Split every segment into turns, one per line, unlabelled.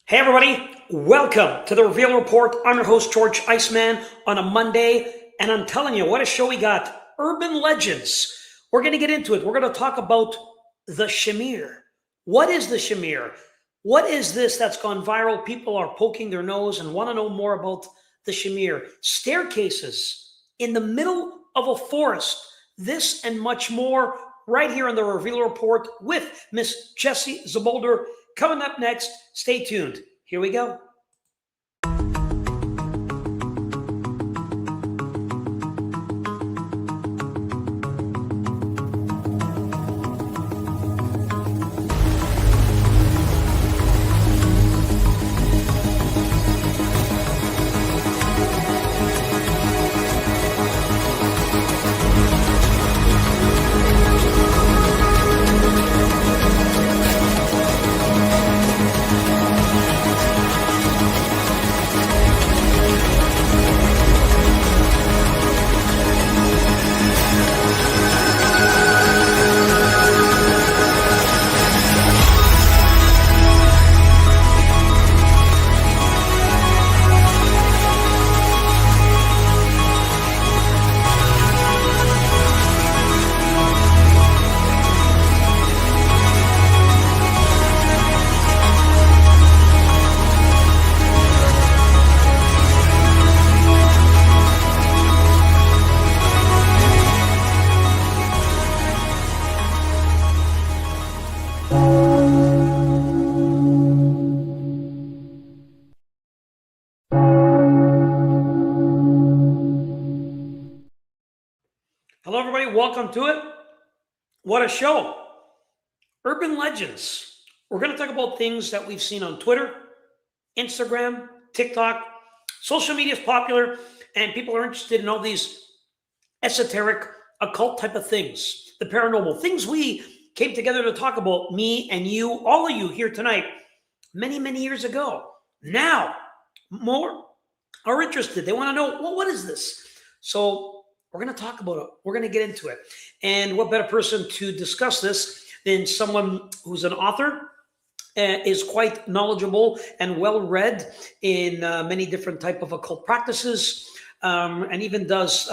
Hey everybody, welcome to the Reveal Report. I'm your host, Georgetheiceman, on a Monday, and I'm telling you, what a show we got. Urban legends. We're going to get into it. We're going to talk about the Shamir. What is the Shamir? What is this that's gone viral? People are poking their nose and want to know more about the Shamir. Staircases in the middle of a forest. This and much more right here on the Reveal Report with Miss Jessie Czebotar. Coming up next, stay tuned. Here we go. Hello, everybody. Welcome to it. What a show. Urban legends. We're going to talk about things that we've seen on Twitter, Instagram, TikTok. Social media is popular, and people are interested in all these esoteric, occult type of things, the paranormal, things we came together to talk about, me and you, all of you here tonight, many, many years ago. Now, more are interested. They want to know, well, what is this? So we're going to talk about it. We're going to get into it. And what better person to discuss this than someone who's an author, is quite knowledgeable and well-read in many different type of occult practices, and even does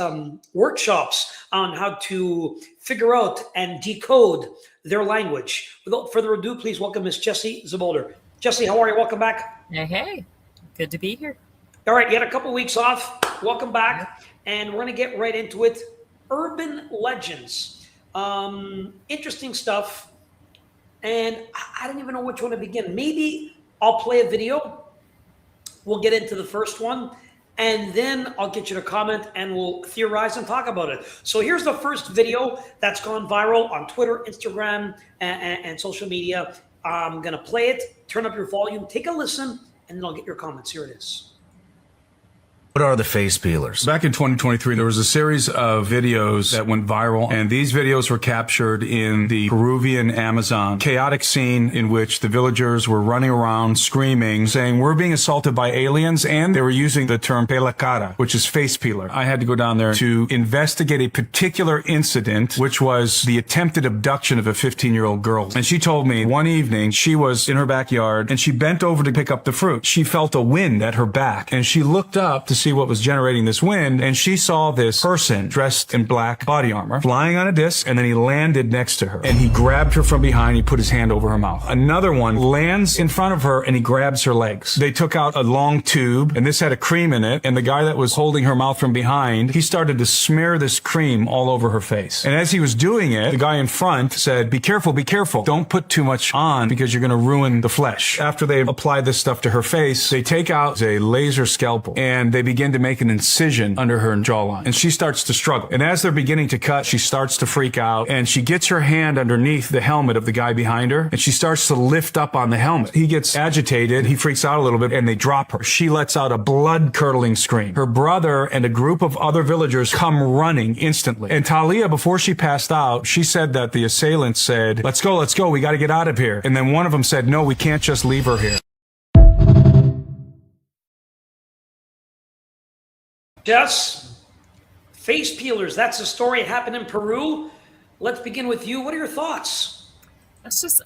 workshops on how to figure out and decode their language. Without further ado, please welcome Miss Jessie Czebotar. Jessie, how are you? Welcome back.
Hey, good to be here.
All right, you had a couple weeks off. Welcome back. And we're going to get right into it. Urban legends. Interesting stuff. And I don't even know which one to begin. Maybe I'll play a video. We'll get into the first one. And then I'll get you to comment and we'll theorize and talk about it. So here's the first video that's gone viral on Twitter, Instagram, and social media. I'm going to play it. Turn up your volume. Take a listen. And then I'll get your comments. Here it is.
What are the face peelers?
Back in 2023, there was a series of videos that went viral, and these videos were captured in the Peruvian Amazon. Chaotic scene in which the villagers were running around screaming, saying, we're being assaulted by aliens, and they were using the term pela cara, which is face peeler. I had to go down there to investigate a particular incident, which was the attempted abduction of a 15-year-old girl. And she told me one evening she was in her backyard, and she bent over to pick up the fruit. She felt a wind at her back, and she looked up to see what was generating this wind, and she saw this person dressed in black body armor flying on a disc, and then he landed next to her and he grabbed her from behind. He put his hand over her mouth. Another one lands in front of her and he grabs her legs. They took out a long tube, and this had a cream in it, and the guy that was holding her mouth from behind, he started to smear this cream all over her face. And as he was doing it, the guy in front said, be careful, don't put too much on because you're going to ruin the flesh. After they applied this stuff to her face, they take out a laser scalpel and they begin to make an incision under her jawline, and she starts to struggle. And as they're beginning to cut, she starts to freak out, and she gets her hand underneath the helmet of the guy behind her, and she starts to lift up on the helmet. He gets agitated, he freaks out a little bit, and they drop her. She lets out a blood-curdling scream. Her brother and a group of other villagers come running instantly. And Talia, before she passed out, she said that the assailants said, let's go, we got to get out of here. And then one of them said, no, we can't just leave her here.
Jess, face peelers, that's a story. It happened in Peru. Let's begin with you. What are your thoughts?
That's just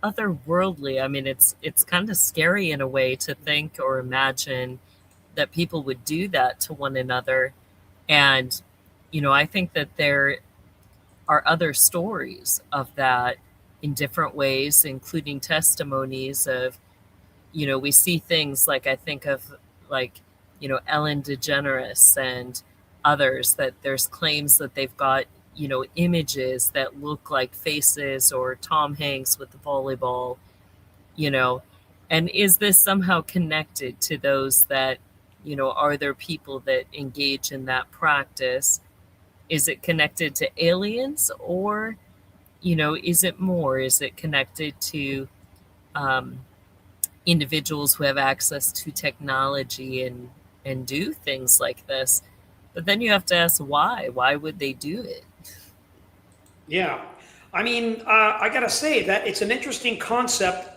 otherworldly. I mean, it's kind of scary in a way to think or imagine that people would do that to one another. And, I think that there are other stories of that in different ways, including testimonies of, we see things like, I think of like, Ellen DeGeneres and others, that there's claims that they've got, images that look like faces, or Tom Hanks with the volleyball, you know. And is this somehow connected to those that, are there people that engage in that practice? Is it connected to aliens, or, is it more? Is it connected to individuals who have access to technology and do things like this? But then you have to ask why. Why would they do it?
Yeah. I mean, I got to say that it's an interesting concept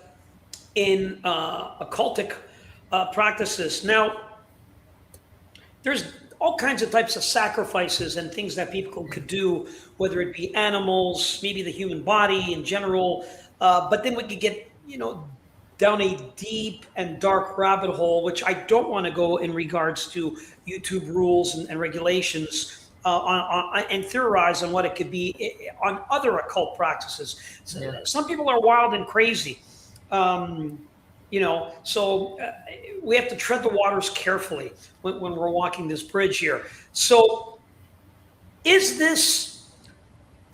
in occultic practices. Now, there's all kinds of types of sacrifices and things that people could do, whether it be animals, maybe the human body in general. But then we could get, down a deep and dark rabbit hole, which I don't want to go in regards to YouTube rules and regulations, and theorize on what it could be on other occult practices. So,
Yeah.
some people are wild and crazy. So we have to tread the waters carefully when we're walking this bridge here. So is this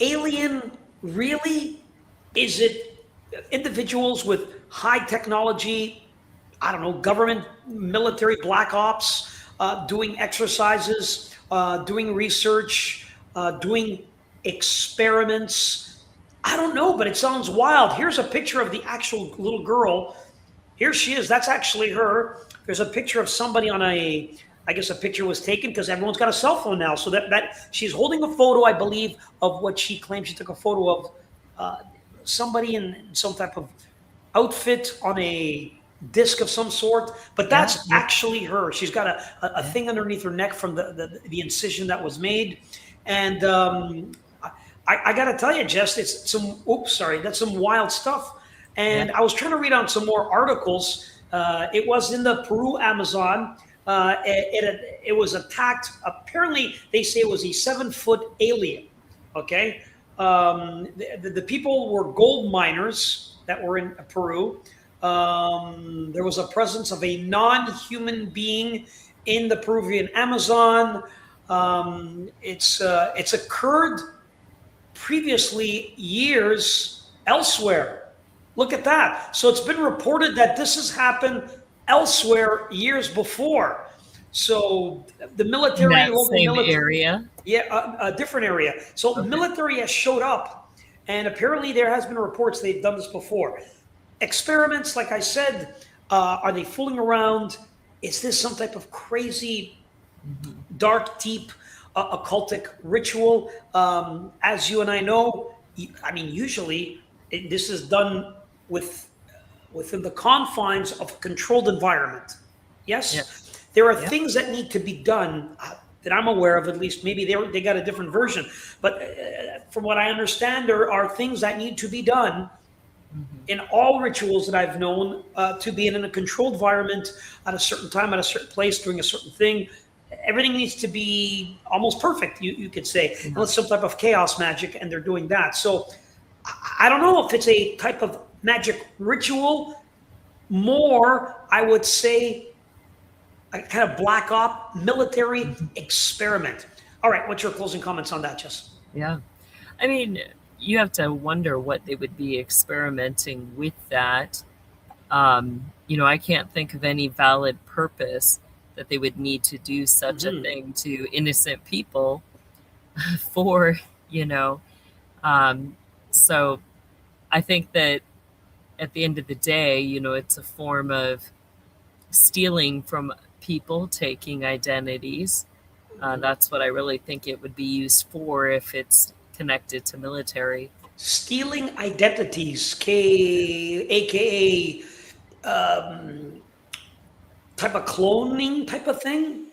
alien really? Is it individuals with high technology, I don't know, government, military, black ops, doing exercises, doing research, doing experiments? I don't know, but it sounds wild. Here's a picture of the actual little girl. Here she is. That's actually her. There's a picture of somebody I guess a picture was taken because everyone's got a cell phone now. So that she's holding a photo, I believe, of what she claims she took a photo of, somebody in some type of outfit on a disc of some sort. But that's actually her. She's got a thing underneath her neck from the incision that was made. And I got to tell you, Jess, that's some wild stuff. And I was trying to read on some more articles. It was in the Peru Amazon. It was attacked. Apparently, they say it was a 7-foot alien. Okay. The people were gold miners that were in Peru. There was a presence of a non-human being in the Peruvian Amazon. It's occurred previously years elsewhere. Look at that. So it's been reported that this has happened elsewhere years before. So the military,
In that same area.
Yeah, a different area. So the military has showed up, and apparently there has been reports they've done this before. Experiments, like I said, are they fooling around? Is this some type of crazy, dark, deep, occultic ritual? As you and I know, usually this is done within the confines of a controlled environment. Yes? There are things that need to be done that I'm aware of, at least. Maybe they got a different version. But from what I understand, there are things that need to be done in all rituals that I've known, to be in a controlled environment at a certain time, at a certain place, doing a certain thing. Everything needs to be almost perfect, you could say, unless some type of chaos magic, and they're doing that. So I don't know if it's a type of magic ritual, more, I would say, a kind of black op military experiment. All right, what's your closing comments on that, Jess?
Yeah. I mean, you have to wonder what they would be experimenting with that. I can't think of any valid purpose that they would need to do such a thing to innocent people for, so I think that at the end of the day, it's a form of stealing from people, taking identities. That's what I really think it would be used for if it's connected to military.
Stealing identities, aka type of cloning type of thing?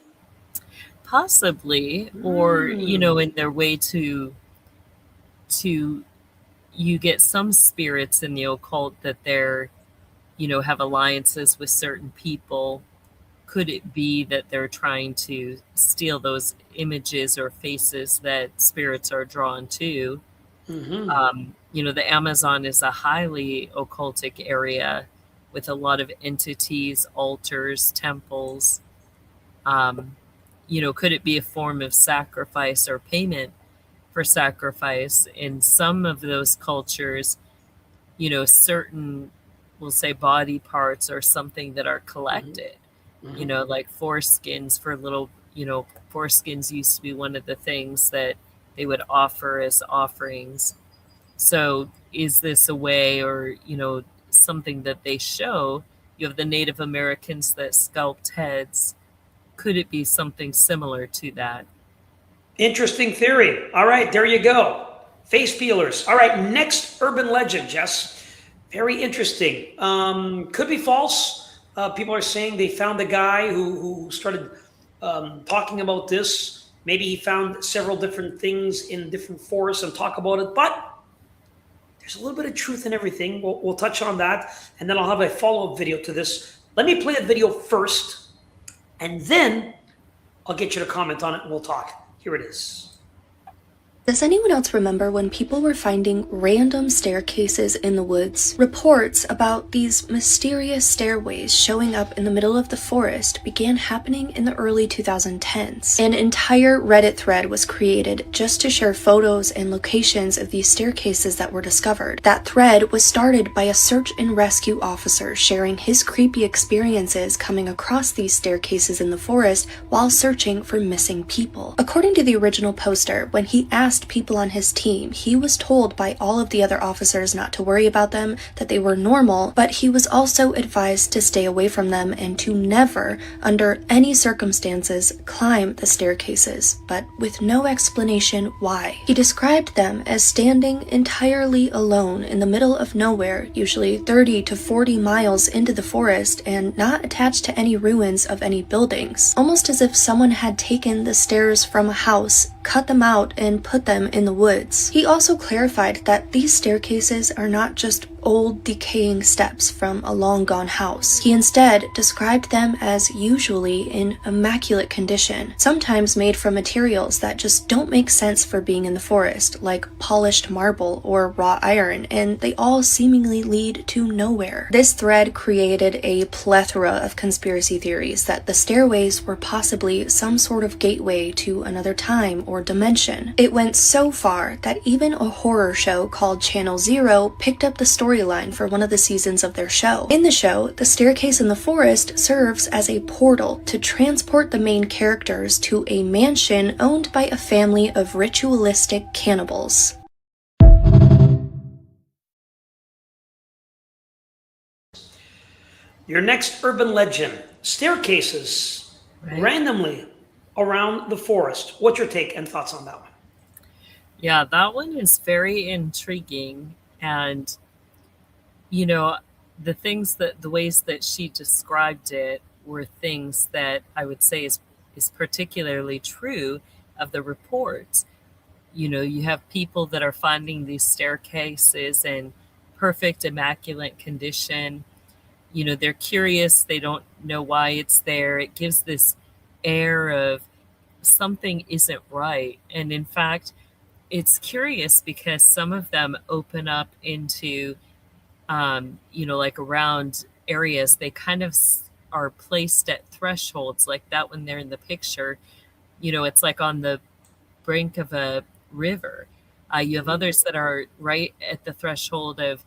Possibly, or, in their way to you get some spirits in the occult that they're, have alliances with certain people. Could it be that they're trying to steal those images or faces that spirits are drawn to? The Amazon is a highly occultic area with a lot of entities, altars, temples. Could it be a form of sacrifice or payment for sacrifice? In some of those cultures, certain, we'll say, body parts or something that are collected, like foreskins for little, foreskins used to be one of the things that they would offer as offerings. So is this a way, or, something that they show? You have the Native Americans that sculpt heads. Could it be something similar to that?
Interesting theory. All right, there you go. Face peelers. All right, next urban legend, Jess. Very interesting. Could be false. People are saying they found a guy who started talking about this. Maybe he found several different things in different forests and talk about it, but there's a little bit of truth in everything. We'll touch on that, and then I'll have a follow-up video to this. Let me play the video first, and then I'll get you to comment on it, and we'll talk. Here it is.
Does anyone else remember when people were finding random staircases in the woods? Reports about these mysterious stairways showing up in the middle of the forest began happening in the early 2010s. An entire Reddit thread was created just to share photos and locations of these staircases that were discovered. That thread was started by a search and rescue officer sharing his creepy experiences coming across these staircases in the forest while searching for missing people. According to the original poster, when he asked people on his team, he was told by all of the other officers not to worry about them, that they were normal, but he was also advised to stay away from them and to never, under any circumstances, climb the staircases, but with no explanation why. He described them as standing entirely alone in the middle of nowhere, usually 30 to 40 miles into the forest, and not attached to any ruins of any buildings, almost as if someone had taken the stairs from a house, cut them out, and put them in the woods. He also clarified that these staircases are not just old decaying steps from a long gone house. He instead described them as usually in immaculate condition, sometimes made from materials that just don't make sense for being in the forest, like polished marble or wrought iron, and they all seemingly lead to nowhere. This thread created a plethora of conspiracy theories that the stairways were possibly some sort of gateway to another time or dimension. It went so far that even a horror show called Channel Zero picked up the storyline for one of the seasons of their show. In the show, the staircase in the forest serves as a portal to transport the main characters to a mansion owned by a family of ritualistic cannibals.
Your next urban legend, staircases randomly around the forest. What's your take and thoughts on that one?
Yeah, that one is very intriguing. And, the ways that she described it were things that I would say is particularly true of the reports. You have people that are finding these staircases in perfect, immaculate condition. They're curious. They don't know why it's there. It gives this air of something isn't right. And in fact, it's curious because some of them open up into, like around areas, they kind of are placed at thresholds like that when they're in the picture. It's like on the brink of a river. You have others that are right at the threshold of,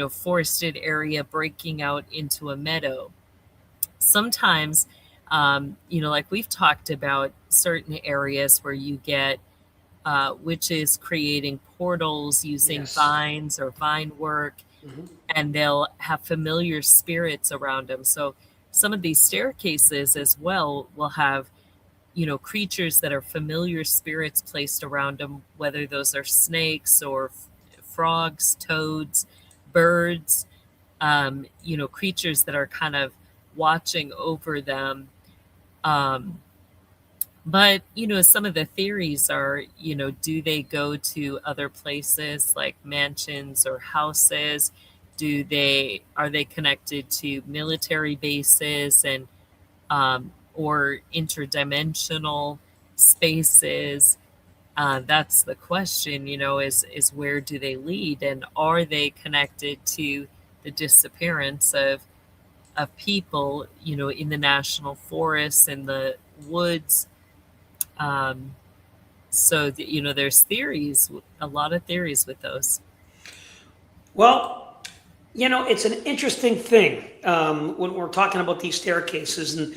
forested area breaking out into a meadow. Sometimes, like we've talked about certain areas where you get witches creating portals using vines or vine work, and they'll have familiar spirits around them. So some of these staircases as well will have, creatures that are familiar spirits placed around them, whether those are snakes or frogs, toads, birds, creatures that are kind of watching over them. But, some of the theories are, do they go to other places like mansions or houses? Are they connected to military bases and or interdimensional spaces? That's the question, is where do they lead, and are they connected to the disappearance of people, in the national forests and the woods? There's theories, a lot of theories with those.
Well, it's an interesting thing when we're talking about these staircases. And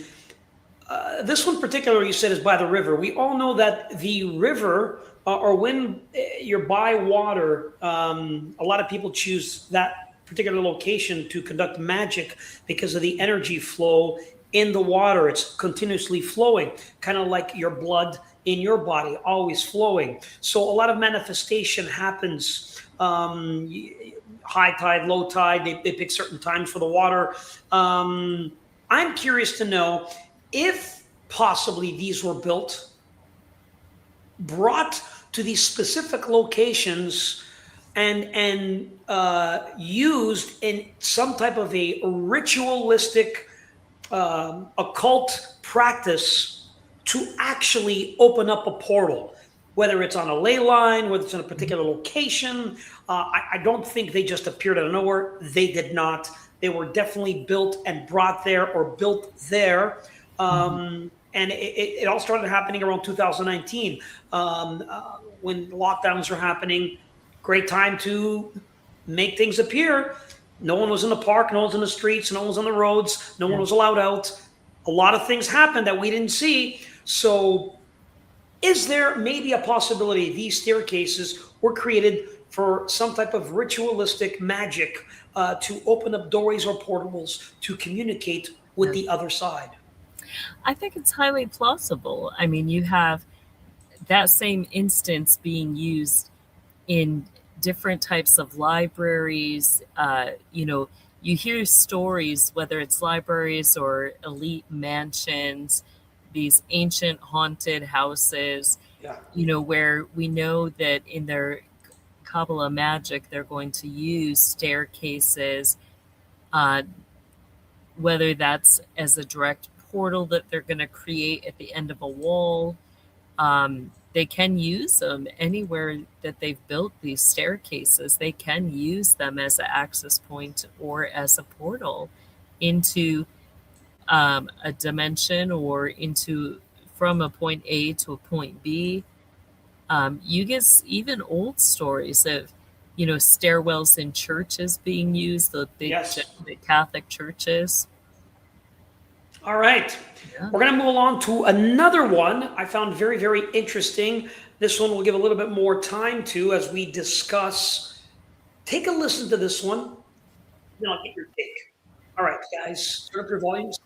this one particular, you said, is by the river. We all know that the river, or when you're by water, a lot of people choose that particular location to conduct magic because of the energy flow in the water. It's continuously flowing, kind of like your blood in your body, always flowing. So a lot of manifestation happens. High tide, low tide, they pick certain times for the water. I'm curious to know if possibly these were built, brought to these specific locations, and used in some type of a ritualistic occult practice to actually open up a portal, whether it's on a ley line, whether it's in a particular location. I don't think they just appeared out of nowhere. They did not. They were definitely built and brought there, or built there. And it all started happening around 2019 when lockdowns were happening. Great time to make things appear. No one was in the park, no one was in the streets, no one was on the roads, no one was allowed out. A lot of things happened that we didn't see. So is there maybe a possibility these staircases were created for some type of ritualistic magic to open up doorways or portals to communicate with the other side?
I think it's highly plausible. I mean, you have that same instance being used in different types of libraries. You hear stories, whether it's libraries or elite mansions, these ancient haunted houses, where we know that in their Kabbalah magic, they're going to use staircases, whether that's as a direct portal that they're going to create at the end of a wall. They can use them anywhere that they've built these staircases. They can use them as an access point or as a portal into a dimension, or from a point A to a point B. You get even old stories of, stairwells in churches being used, the big the Catholic churches.
All right. Yeah. We're going to move along to another one I found very, very interesting. This one we'll give a little bit more time to as we discuss. Take a listen to this one, then I'll get your take. All right, guys, turn up your volumes.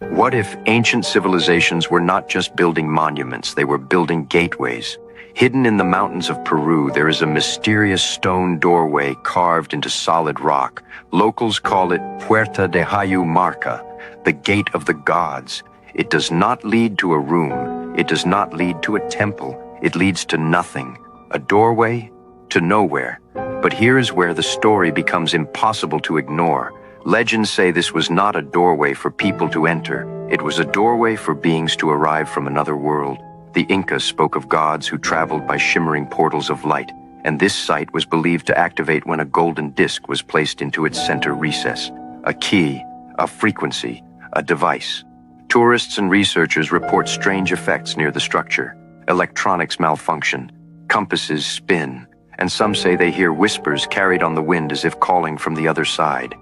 What if ancient civilizations were not just building monuments, they were building gateways? Hidden in the mountains of Peru, there is a mysterious stone doorway carved into solid rock. Locals call it Puerta de Hayu Marca, the gate of the gods. It does not lead to a room. It does not lead to a temple. It leads to nothing. A doorway to nowhere. But here is where the story becomes impossible to ignore. Legends say this was not a doorway for people to enter. It was a doorway for beings to arrive from another world. The Incas spoke of gods who traveled by shimmering portals of light, and this site was believed to activate when a golden disc was placed into its center recess. A key, a frequency, a device. Tourists and researchers report strange effects near the structure. Electronics malfunction, compasses spin, and some say they hear whispers carried on the wind as if calling from the other side.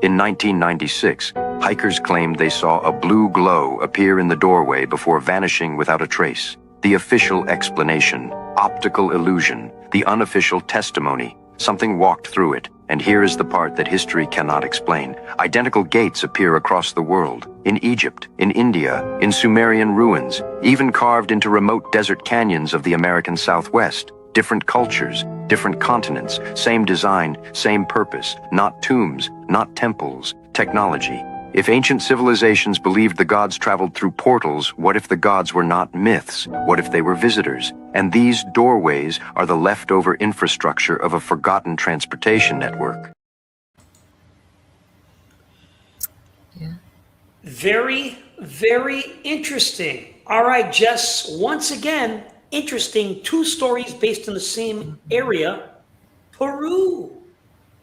In 1996, hikers claimed they saw a blue glow appear in the doorway before vanishing without a trace. The official explanation, optical illusion. The unofficial testimony, something walked through it. And here is the part that history cannot explain. Identical gates appear across the world. In Egypt, in India, in Sumerian ruins, even carved into remote desert canyons of the American Southwest. Different cultures, different continents, same design, same purpose, not tombs, not temples, technology. If ancient civilizations believed the gods traveled through portals, what if the gods were not myths? What if they were visitors? And these doorways are the leftover infrastructure of a forgotten transportation network.
Yeah.
Very, very interesting. All right, Jess, once again, interesting. 2 stories based in the same area. Peru.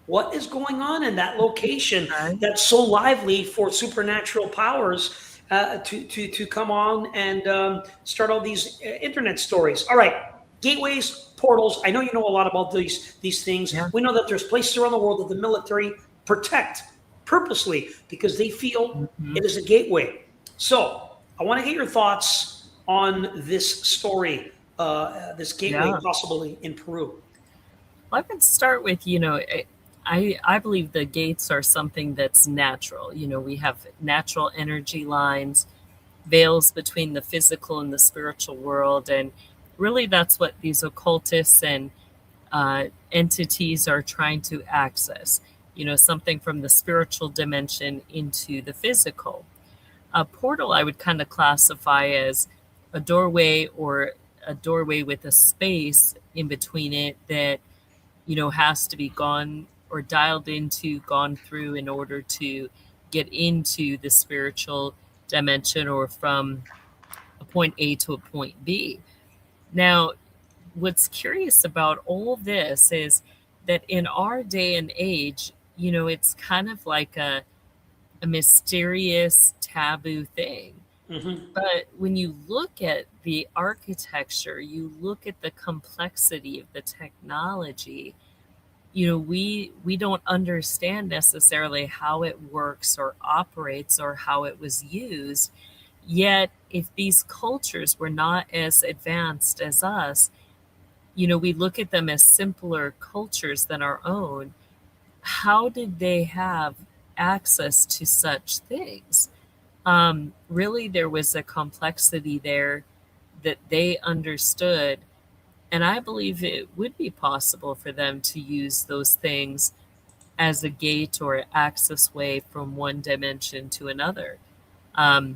What is going on in that location that's so lively for supernatural powers to come on and start all these internet stories? All right, gateways, portals. I know you know a lot about these things.
Yeah.
We know that there's places around the world that the military protect purposely because they feel it is a gateway. So I want to get your thoughts on this story, this gateway possibly in Peru.
Well, I would start with, I believe the gates are something that's natural. We have natural energy lines, veils between the physical and the spiritual world. And really that's what these occultists and entities are trying to access, something from the spiritual dimension into the physical. A portal I would kind of classify as a doorway or a doorway with a space in between it that, has to be gone or dialed into, gone through in order to get into the spiritual dimension or from a point A to a point B. Now, what's curious about all this is that in our day and age, it's kind of like a mysterious taboo thing. But when you look at the architecture, you look at the complexity of the technology, we don't understand necessarily how it works or operates or how it was used. Yet, if these cultures were not as advanced as us, we look at them as simpler cultures than our own. How did they have access to such things? Really, there was a complexity there that they understood. And I believe it would be possible for them to use those things as a gate or access way from one dimension to another. I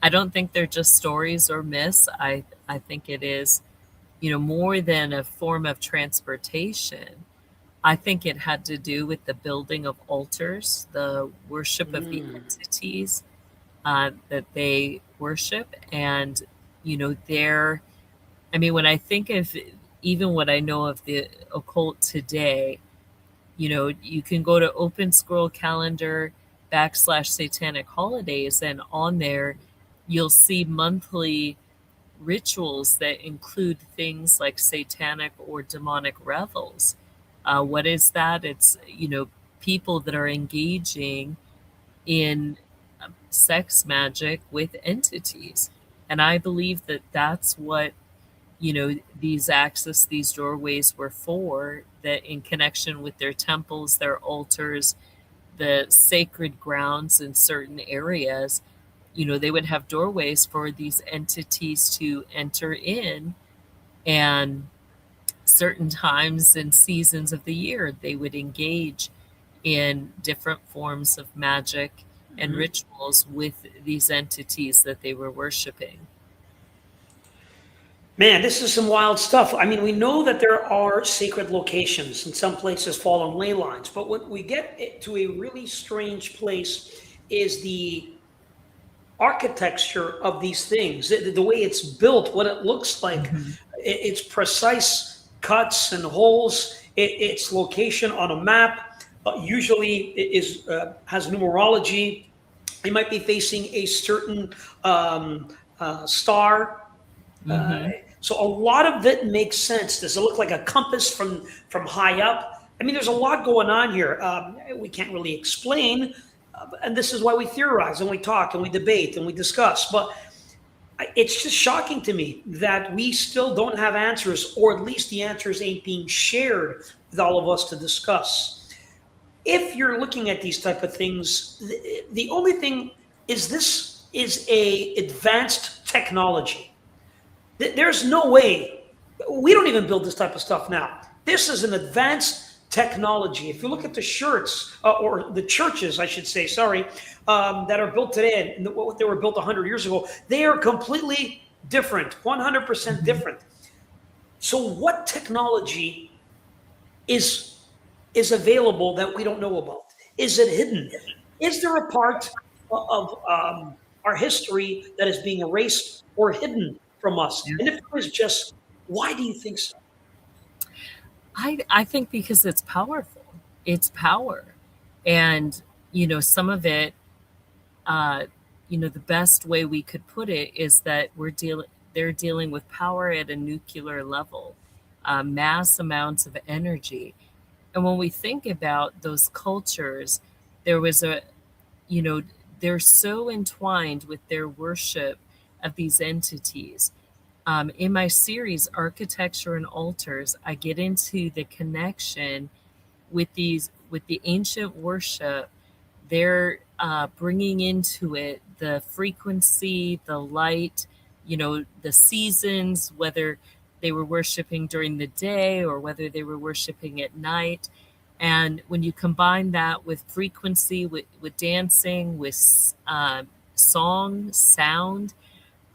don't think they're just stories or myths. I think it is, more than a form of transportation. I think it had to do with the building of altars, the worship of the entities that they worship. And, when I think of even what I know of the occult today, you can go to Open Scroll Calendar / Satanic Holidays, and on there you'll see monthly rituals that include things like satanic or demonic revels. What is that? It's, people that are engaging in sex magic with entities. And I believe that that's what, these doorways were for, that in connection with their temples, their altars, the sacred grounds in certain areas, they would have doorways for these entities to enter in, and certain times and seasons of the year, they would engage in different forms of magic and rituals with these entities that they were worshiping.
Man, this is some wild stuff. We know that there are sacred locations, and some places fall on ley lines. But what we get to a really strange place is the architecture of these things, the way it's built, what it looks like, its precise cuts and holes, its location on a map. Usually it has numerology. It might be facing a certain star. So a lot of it makes sense. Does it look like a compass from high up? There's a lot going on here. We can't really explain, and this is why we theorize and we talk and we debate and we discuss. But it's just shocking to me that we still don't have answers, or at least the answers ain't being shared with all of us to discuss. If you're looking at these type of things, the only thing is this is a advanced technology. There's no way. We don't even build this type of stuff now. This is an advanced technology. If you look at the shirts, or the churches, I should say, sorry, that are built today and what they were built 100 years ago, they are completely different, 100% different. So what technology is available that we don't know about? Is it hidden? Is there a part of our history that is being erased or hidden from us? And if there is, just why do you think so?
I think because it's powerful. It's power. And, some of it, the best way we could put it is that they're dealing with power at a nuclear level, mass amounts of energy. And when we think about those cultures, there was they're so entwined with their worship of these entities. In my series, Architecture and Altars, I get into the connection with the ancient worship. They're bringing into it the frequency, the light, the seasons, whether they were worshiping during the day or whether they were worshiping at night. And when you combine that with frequency, with dancing, with song, sound,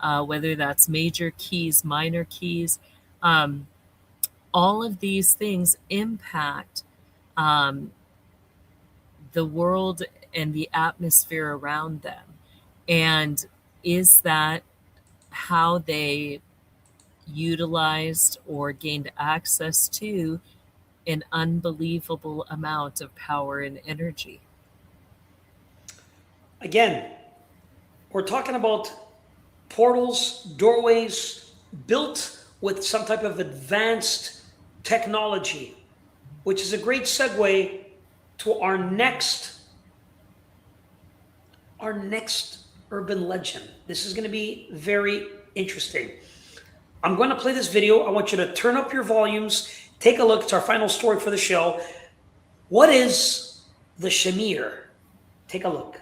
whether that's major keys, minor keys, all of these things impact the world and the atmosphere around them. And is that how they utilized or gained access to an unbelievable amount of power and energy?
Again, we're talking about portals, doorways built with some type of advanced technology, which is a great segue to our next urban legend. This is going to be very interesting. I'm going to play this video. I want you to turn up your volumes. Take a look. It's our final story for the show. What is the Shamir? Take a look.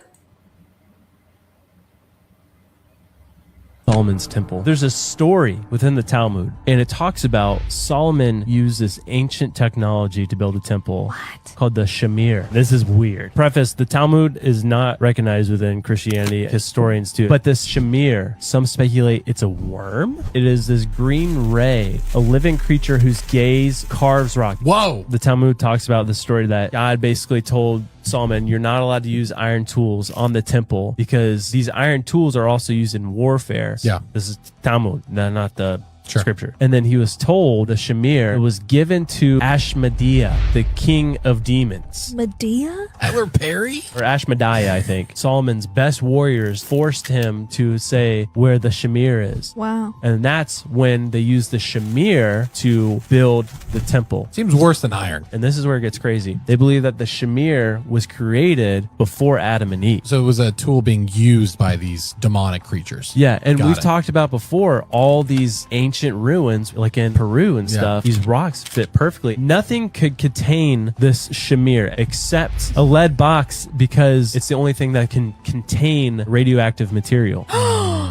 Solomon's temple. There's a story within the Talmud, and it talks about Solomon used this ancient technology to build a temple called the Shamir. This is weird. Preface, the Talmud is not recognized within Christianity. Historians do. But this Shamir, some speculate it's a worm. It is this green ray, a living creature whose gaze carves rock.
Whoa!
The Talmud talks about the story that God basically told Solomon, you're not allowed to use iron tools on the temple because these iron tools are also used in warfare.
Yeah.
This is Talmud, not the scripture. And then he was told the Shamir was given to Ashmadiah, the king of demons.
Medea?
Tyler Perry?
Or Ashmadiah, I think. Solomon's best warriors forced him to say where the Shamir is.
Wow.
And that's when they used the Shamir to build the temple.
Seems worse than iron.
And this is where it gets crazy. They believe that the Shamir was created before Adam and Eve.
So it was a tool being used by these demonic creatures.
Yeah, and
Got
we've
it.
talked about before all these ancient ruins, like in Peru and stuff. These rocks fit perfectly. Nothing could contain this Shamir except a lead box because it's the only thing that can contain radioactive material.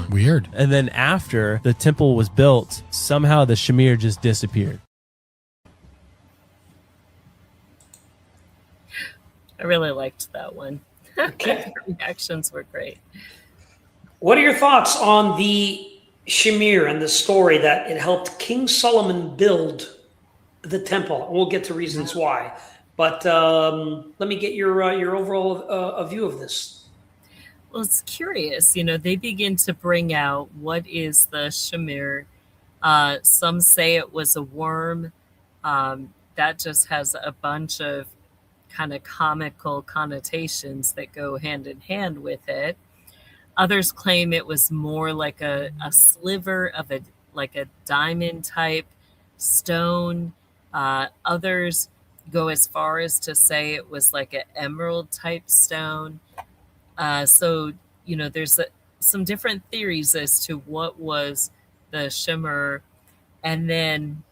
Weird.
And then after the temple was built, somehow the Shamir just disappeared.
I really liked that one.
Okay.
The reactions were great.
What are your thoughts on the Shamir and the story that it helped King Solomon build the temple? And we'll get to reasons why. But let me get your overall view of this.
Well, it's curious. They begin to bring out what is the Shamir. Some say it was a worm. That just has a bunch of kind of comical connotations that go hand in hand with it. Others claim it was more like a sliver of a diamond type stone. Others go as far as to say it was like an emerald type stone. So there's some different theories as to what was the Shamir. And then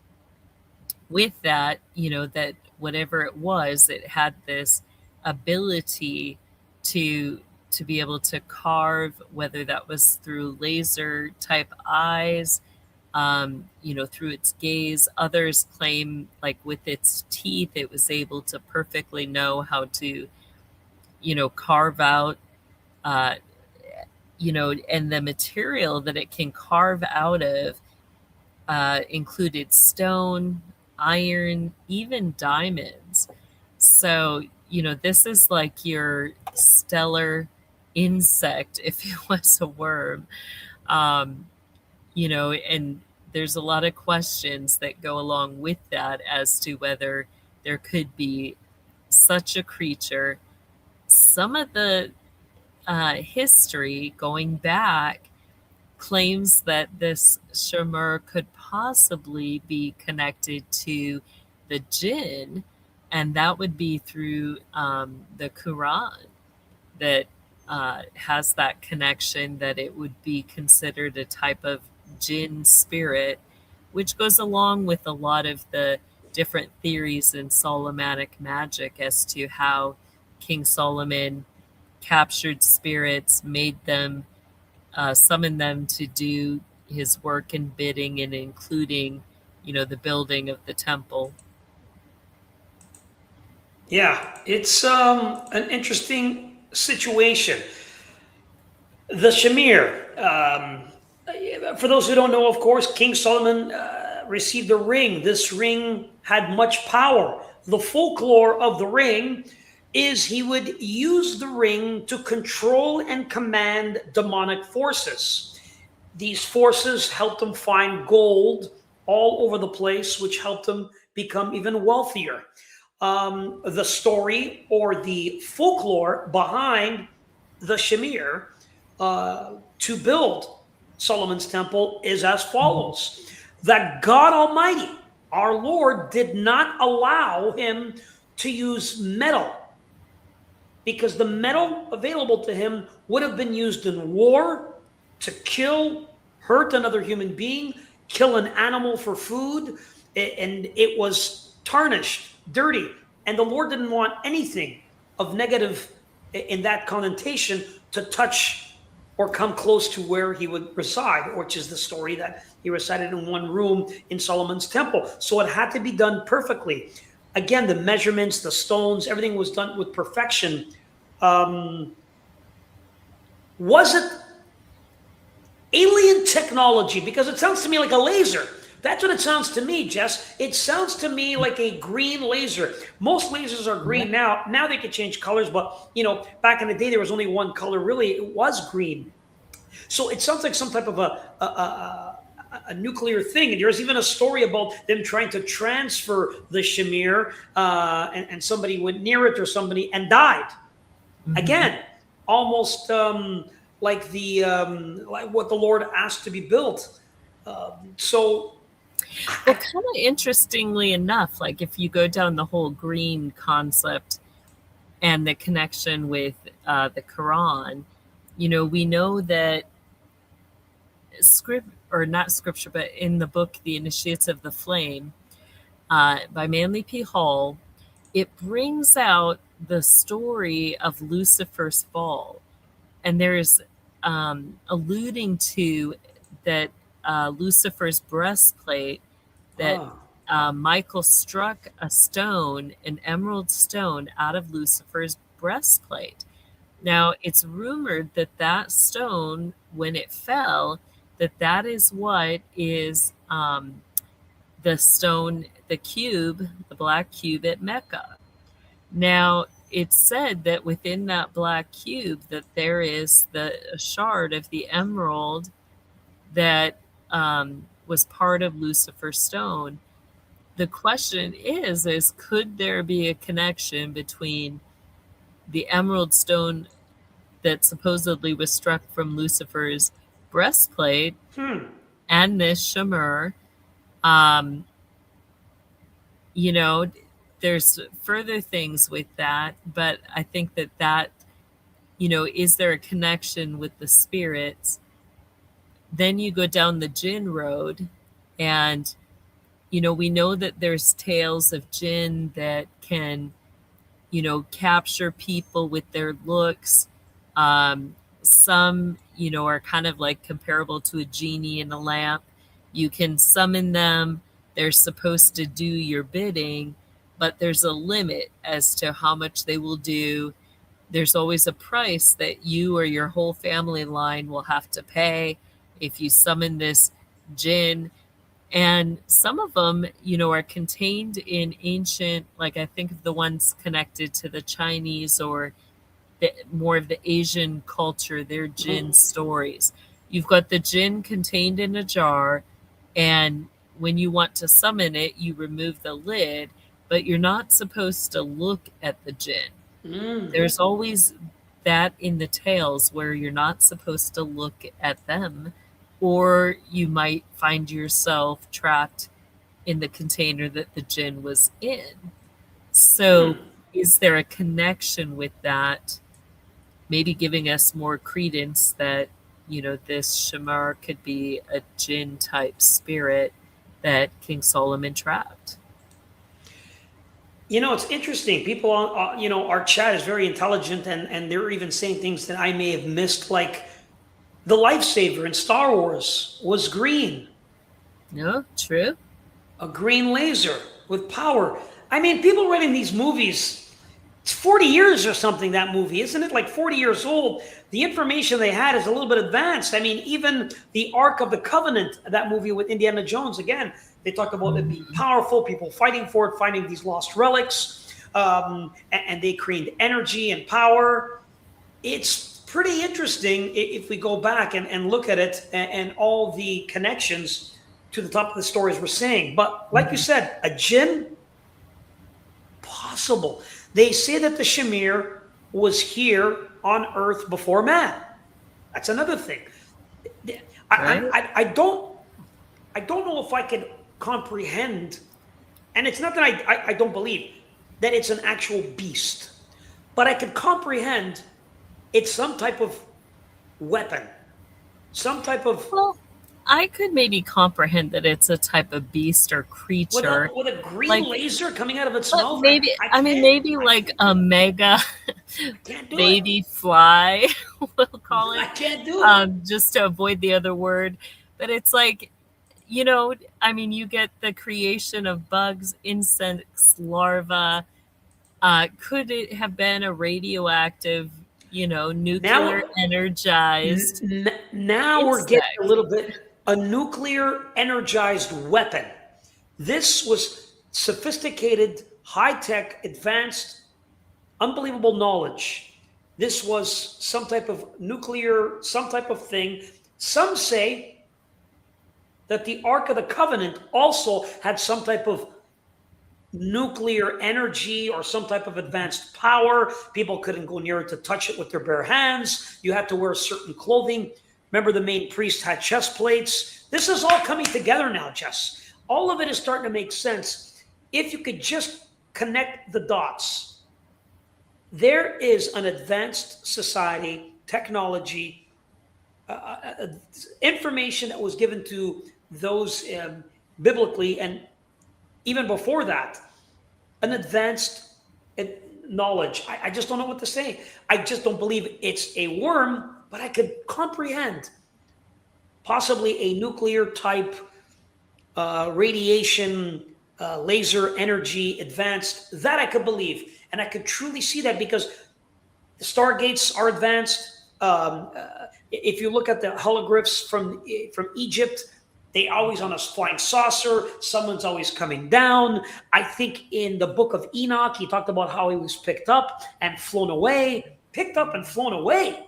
with that, that whatever it was, it had this ability to be able to carve, whether that was through laser type eyes, through its gaze. Others claim, like with its teeth, it was able to perfectly know how to, carve out, and the material that it can carve out of included stone, iron, even diamonds. So, this is like your stellar insect if it was a worm. And there's a lot of questions that go along with that as to whether there could be such a creature. Some of the history going back claims that this Shamir could possibly be connected to the jinn, and that would be through the Quran that has that connection, that it would be considered a type of jinn spirit, which goes along with a lot of the different theories in Solomonic magic as to how King Solomon captured spirits, made them, summoned them to do his work and bidding, and including, the building of the temple.
Yeah, it's an interesting situation. The Shamir. For those who don't know, of course, King Solomon received a ring. This ring had much power. The folklore of the ring is he would use the ring to control and command demonic forces. These forces helped him find gold all over the place, which helped him become even wealthier. The story or the folklore behind the Shamir to build Solomon's temple is as follows: that God Almighty, our Lord, did not allow him to use metal, because the metal available to him would have been used in war to kill, hurt another human being, kill an animal for food, and it was tarnished, dirty. And the Lord didn't want anything of negative in that connotation to touch or come close to where he would reside, which is the story that he resided in one room in Solomon's temple. So it had to be done perfectly. Again, the measurements, the stones, everything was done with perfection. Was it alien technology? Because it sounds to me like a laser. That's what it sounds to me, Jess. It sounds to me like a green laser. Most lasers are green now. Now they can change colors, but back in the day there was only one color. Really, it was green. So it sounds like some type of a nuclear thing. And there's even a story about them trying to transfer the Shamir, and somebody went near it or somebody and died. Mm-hmm. Again, almost like like what the Lord asked to be built.
Well, kind of interestingly enough, like if you go down the whole green concept and the connection with the Quran, we know that not scripture, but in the book, The Initiates of the Flame, by Manly P. Hall, it brings out the story of Lucifer's fall. And there's alluding to that Lucifer's breastplate, that Michael struck a stone, an emerald stone, out of Lucifer's breastplate. Now, it's rumored that that stone, when it fell, that is what is the stone, the cube, the black cube at Mecca. Now, it's said that within that black cube that there is a shard of the emerald that was part of Lucifer's stone. The question is could there be a connection between the emerald stone that supposedly was struck from Lucifer's breastplate and this Shamir? There's further things with that, but I think that is there a connection with the spirits? Then you go down the jinn road, and we know that there's tales of jinn that can capture people with their looks. Some are kind of like comparable to a genie in a lamp. You can summon them. They're supposed to do your bidding, but there's a limit as to how much they will do. There's always a price that you or your whole family line will have to pay if you summon this jinn. And some of them, are contained in ancient, like I think of the ones connected to the Chinese or more of the Asian culture, their jinn stories. You've got the jinn contained in a jar, and when you want to summon it, you remove the lid, but you're not supposed to look at the jinn. There's always that in the tales where you're not supposed to look at them, or you might find yourself trapped in the container that the jinn was in. So is there a connection with that? Maybe giving us more credence that, this Shamar could be a jinn type spirit that King Solomon trapped.
It's interesting. People on, our chat is very intelligent, and they're even saying things that I may have missed, like the lifesaver in Star Wars was green.
No, true.
A green laser with power. I mean, people writing these movies, it's 40 years or something, that movie. Isn't it like 40 years old? The information they had is a little bit advanced. I mean, even the Ark of the Covenant, that movie with Indiana Jones, again, they talk about it being powerful, people fighting for it, finding these lost relics, and they create energy and power. It's pretty interesting if we go back and look at it and all the connections to the top of the stories we're saying. But like you said, a jinn, possible. They say that the Shamir was here on Earth before man. That's another thing. I don't know if I could comprehend, and it's not that I don't believe that it's an actual beast, but I could comprehend it's some type of weapon, some type of...
Well, I could maybe comprehend that it's a type of beast or creature.
With a green laser coming out of its mouth?
Maybe, maybe like a mega baby fly, we'll call it.
I can't do it.
Just to avoid the other word. But it's like, you get the creation of bugs, insects, larvae. Could it have been a radioactive, nuclear energized?
Now we're getting a little bit, a nuclear energized weapon. This was sophisticated, high-tech, advanced, unbelievable knowledge. This was some type of nuclear, some type of thing. Some say that the Ark of the Covenant also had some type of nuclear energy or some type of advanced power. People couldn't go near it to touch it with their bare hands. You had to wear certain clothing. Remember, the main priest had chest plates. This is all coming together now, Jess. All of it is starting to make sense. If you could just connect the dots, there is an advanced society, technology, information that was given to those biblically, and even before that, an advanced knowledge. I just don't know what to say. I just don't believe it's a worm, but I could comprehend possibly a nuclear type radiation, laser energy, advanced. That I could believe. And I could truly see that because the stargates are advanced. If you look at the hieroglyphs from Egypt, they always on a flying saucer. Someone's always coming down. I think in the book of Enoch, he talked about how he was picked up and flown away. Picked up and flown away.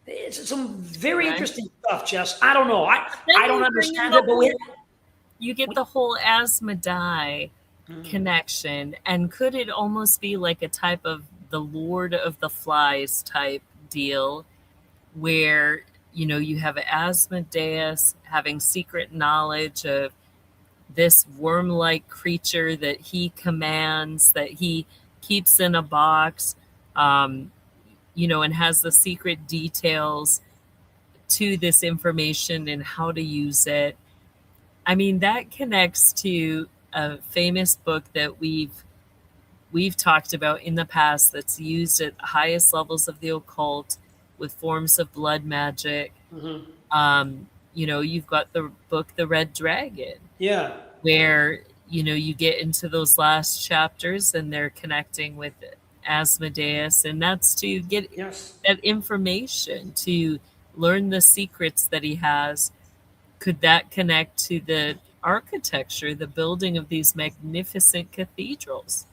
It's some very interesting stuff, Jess. I don't know. I don't understand it, but
you get the whole Asmodai connection. And could it almost be like a type of the Lord of the Flies type deal where you have Asmodeus having secret knowledge of this worm-like creature that he commands, that he keeps in a box, and has the secret details to this information and how to use it. I mean, that connects to a famous book that we've talked about in the past that's used at the highest levels of the occult with forms of blood magic. you've got the book The Red Dragon,
Yeah.
where you get into those last chapters and they're connecting with Asmodeus, and that's to get that information, to learn the secrets that he has. Could that connect to the architecture, the building of these magnificent cathedrals?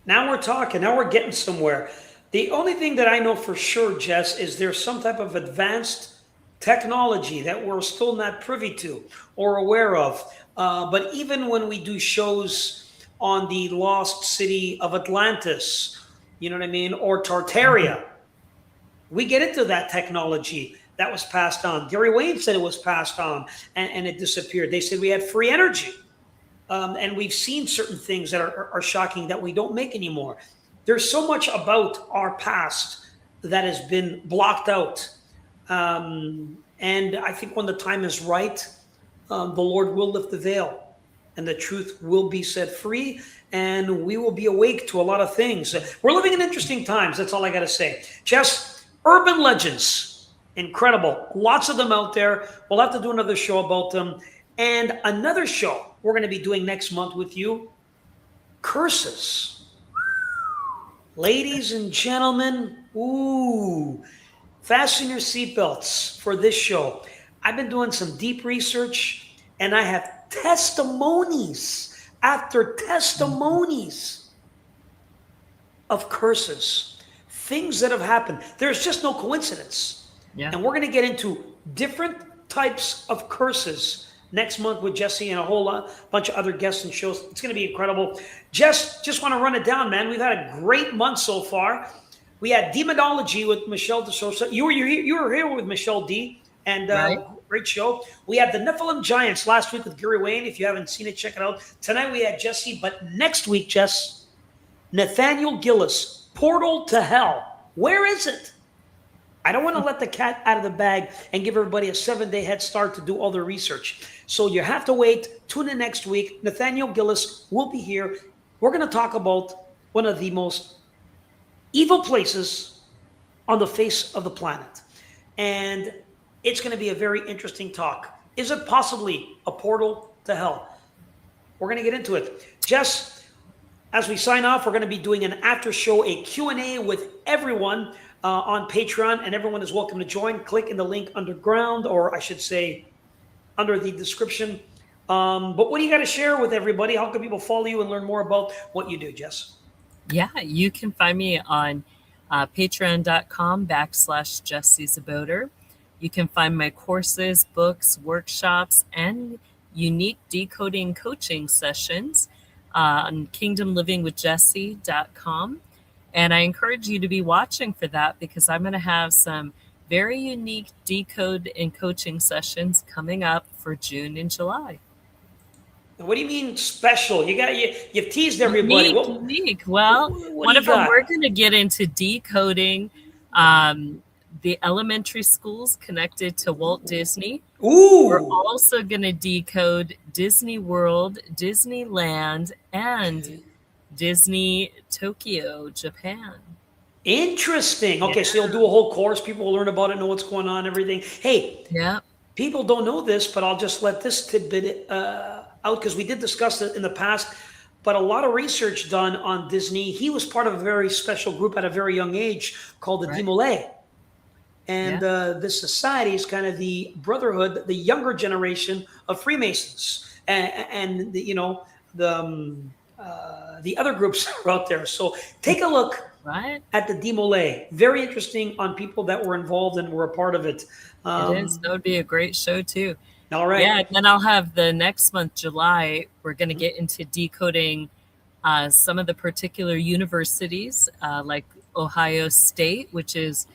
Now we're talking. Now we're getting somewhere. The only thing that I know for sure, Jess, is there's some type of advanced technology that we're still not privy to or aware of. But even when we do shows on the lost city of Atlantis, you know what I mean, or Tartaria, we get into that technology that was passed on. Gary Wayne said it was passed on and it disappeared. They said we had free energy. And we've seen certain things that are shocking that we don't make anymore. There's so much about our past that has been blocked out. And I think when the time is right, the Lord will lift the veil and the truth will be set free, and we will be awake to a lot of things. We're living in interesting times. That's all I got to say. Jess, urban legends, incredible. Lots of them out there. We'll have to do another show about them. And another show we're going to be doing next month with you, curses. Ladies and gentlemen, fasten your seatbelts for this show. I've been doing some deep research, and I have testimonies after testimonies of curses, things that have happened. There's just no coincidence.
Yeah.
And we're going to get into different types of curses next month with Jessie and a whole bunch of other guests and shows. It's going to be incredible. Jess, just want to run it down, man. We've had a great month so far. We had Demonology with Michelle De Sosa. You were here with Michelle D. And
right.
Great show. We had the Nephilim Giants last week with Gary Wayne. If you haven't seen it, check it out. Tonight we had Jessie, but next week, Jess, Nathaniel Gillis, Portal to Hell. Where is it? I don't want to let the cat out of the bag and give everybody a 7-day head start to do all their research. So you have to wait. Tune in next week. Nathaniel Gillis will be here. We're going to talk about one of the most evil places on the face of the planet. And it's going to be a very interesting talk. Is it possibly a portal to hell? We're going to get into it. Jess, as we sign off, we're going to be doing an after show, a Q&A with everyone on Patreon, and everyone is welcome to join. Click in the link underground, or I should say under the description. But what do you got to share with everybody? How can people follow you and learn more about what you do, Jess?
Yeah, you can find me on patreon.com/Jessie Czebotar. You can find my courses, books, workshops, and unique decoding coaching sessions on kingdomlivingwithjessie.com. And I encourage you to be watching for that, because I'm going to have some very unique decode and coaching sessions coming up for June and July.
What do you mean special? You've teased everybody.
Unique. Well, one of them, we're going to get into decoding the elementary schools connected to Walt Disney.
Ooh.
We're also going to decode Disney World, Disneyland, and Disney Tokyo, Japan.
Interesting. Okay, so you'll do a whole course. People will learn about it, know what's going on, everything. Hey,
yeah.
People don't know this, but I'll just let this tidbit out, because we did discuss it in the past. But a lot of research done on Disney. He was part of a very special group at a very young age called the Demolay. And this society is kind of the brotherhood, the younger generation of Freemasons, and the other groups are out there. So take a look at the Demolay. Very interesting on people that were involved and were a part of it.
It is. That would be a great show too.
All right.
Yeah, and then I'll have the next month, July, we're going to get into decoding some of the particular universities, like Ohio State, which is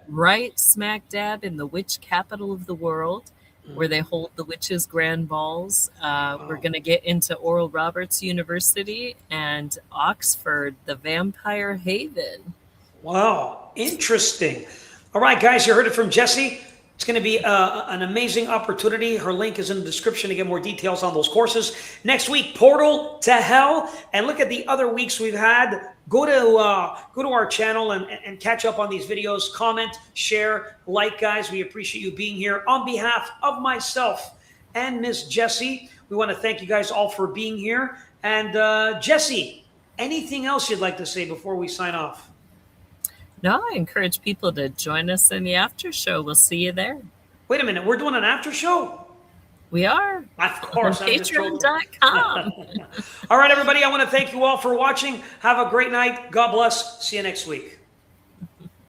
right smack dab in the witch capital of the world, where they hold the witches' grand balls. We're going to get into Oral Roberts University and Oxford, the vampire haven.
Wow, interesting. All right, guys, you heard it from Jessie. It's going to be an amazing opportunity. Her link is in the description to get more details on those courses. Next week, Portal to Hell. And look at the other weeks we've had. Go to our channel and catch up on these videos. Comment, share, like, guys. We appreciate you being here. On behalf of myself and Miss Jessie, we want to thank you guys all for being here. And Jessie, anything else you'd like to say before we sign off?
No, I encourage people to join us in the after show. We'll see you there.
Wait a minute. We're doing an after show?
We are.
Of course.
On Patreon.com.
All right, everybody. I want to thank you all for watching. Have a great night. God bless. See you next week.